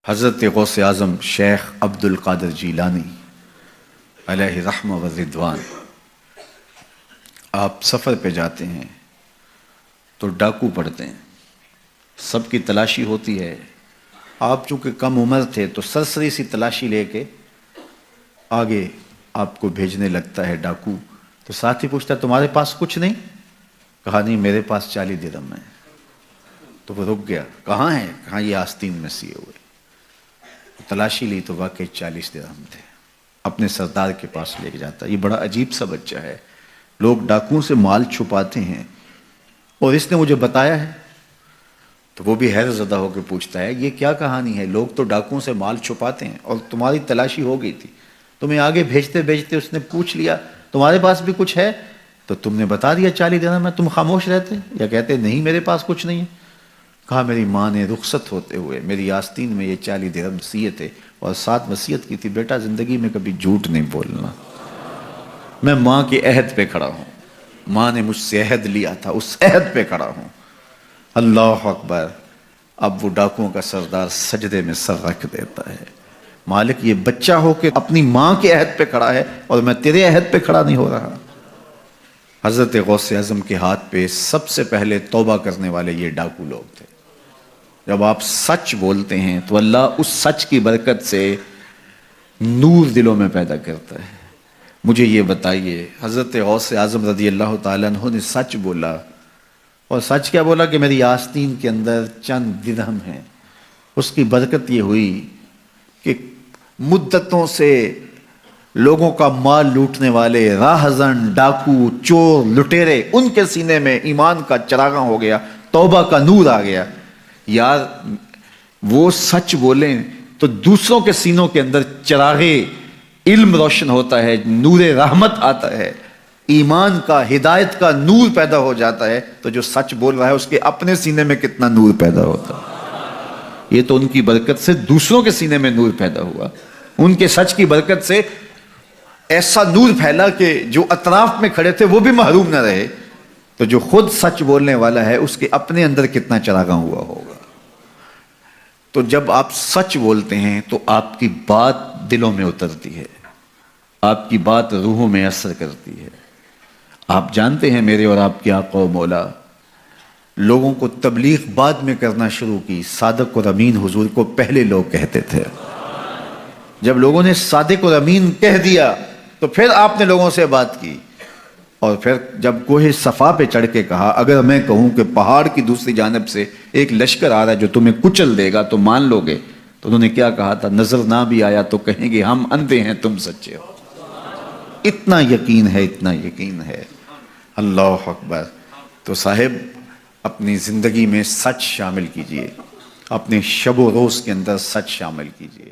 حضرت غوث اعظم شیخ عبد القادر جیلانی علیہ رحمہ و رضوان، آپ سفر پہ جاتے ہیں تو ڈاکو پڑتے ہیں، سب کی تلاشی ہوتی ہے۔ آپ چونکہ کم عمر تھے تو سرسری سی تلاشی لے کے آگے آپ کو بھیجنے لگتا ہے ڈاکو، تو ساتھی پوچھتا ہے تمہارے پاس کچھ نہیں؟ کہا نہیں، میرے پاس 40 درہم ہے۔ تو وہ رک گیا، کہاں ہے؟ کہاں یہ آستین میں سیے ہوئے۔ تلاشی لی تو واقعی 40 درہم تھے، اپنے سردار کے پاس لے کے جاتا ہے۔ یہ بڑا عجیب سا بچہ ہے، لوگ ڈاکوؤں سے مال چھپاتے ہیں اور اس نے مجھے بتایا ہے۔ تو وہ بھی حیرت زدہ ہو کے پوچھتا ہے یہ کیا کہانی ہے؟ لوگ تو ڈاکوؤں سے مال چھپاتے ہیں اور تمہاری تلاشی ہو گئی تھی، تمہیں آگے بھیجتے بھیجتے اس نے پوچھ لیا تمہارے پاس بھی کچھ ہے؟ تو تم نے بتا دیا 40 درہم ہے، تم خاموش رہتے یا کہتے نہیں میرے پاس کچھ نہیں ہے؟ کہا میری ماں نے رخصت ہوتے ہوئے میری آستین میں یہ 40 درہم سیے تھے اور ساتھ وصیت کی تھی بیٹا زندگی میں کبھی جھوٹ نہیں بولنا۔ میں ماں کے عہد پہ کھڑا ہوں، ماں نے مجھ سے عہد لیا تھا، اس عہد پہ کھڑا ہوں۔ اللہ اکبر! اب وہ ڈاکوؤں کا سردار سجدے میں سر رکھ دیتا ہے، مالک یہ بچہ ہو کے اپنی ماں کے عہد پہ کھڑا ہے اور میں تیرے عہد پہ کھڑا نہیں ہو رہا۔ حضرت غوث اعظم کے ہاتھ پہ سب سے پہلے توبہ کرنے والے یہ ڈاکو لوگ تھے۔ جب آپ سچ بولتے ہیں تو اللہ اس سچ کی برکت سے نور دلوں میں پیدا کرتا ہے۔ مجھے یہ بتائیے، حضرت غوث اعظم رضی اللہ تعالیٰ عنہ نے سچ بولا، اور سچ کیا بولا کہ میری آستین کے اندر چند درہم ہیں۔ اس کی برکت یہ ہوئی کہ مدتوں سے لوگوں کا مال لوٹنے والے راہزن، ڈاکو، چور، لٹیرے، ان کے سینے میں ایمان کا چراغاں ہو گیا، توبہ کا نور آ گیا۔ یار وہ سچ بولیں تو دوسروں کے سینوں کے اندر چراغ علم روشن ہوتا ہے، نور رحمت آتا ہے، ایمان کا، ہدایت کا نور پیدا ہو جاتا ہے۔ تو جو سچ بول رہا ہے اس کے اپنے سینے میں کتنا نور پیدا ہوتا ہے۔ یہ تو ان کی برکت سے دوسروں کے سینے میں نور پیدا ہوا، ان کے سچ کی برکت سے ایسا نور پھیلا کہ جو اطراف میں کھڑے تھے وہ بھی محروم نہ رہے۔ تو جو خود سچ بولنے والا ہے اس کے اپنے اندر کتنا چراغاں ہوا ہوگا۔ تو جب آپ سچ بولتے ہیں تو آپ کی بات دلوں میں اترتی ہے، آپ کی بات روحوں میں اثر کرتی ہے۔ آپ جانتے ہیں میرے اور آپ کے آقا و مولا لوگوں کو تبلیغ بعد میں کرنا شروع کی، صادق اور امین حضور کو پہلے لوگ کہتے تھے۔ جب لوگوں نے صادق اور امین کہہ دیا تو پھر آپ نے لوگوں سے بات کی، اور پھر جب کوہ صفا پہ چڑھ کے کہا اگر میں کہوں کہ پہاڑ کی دوسری جانب سے ایک لشکر آ رہا ہے جو تمہیں کچل دے گا تو مان لو گے؟ تو انہوں نے کیا کہا تھا؟ نظر نہ بھی آیا تو کہیں گے ہم اندھے ہیں تم سچے ہو۔ اتنا یقین ہے، اتنا یقین ہے۔ اللہ اکبر! تو صاحب اپنی زندگی میں سچ شامل کیجئے، اپنے شب و روز کے اندر سچ شامل کیجئے۔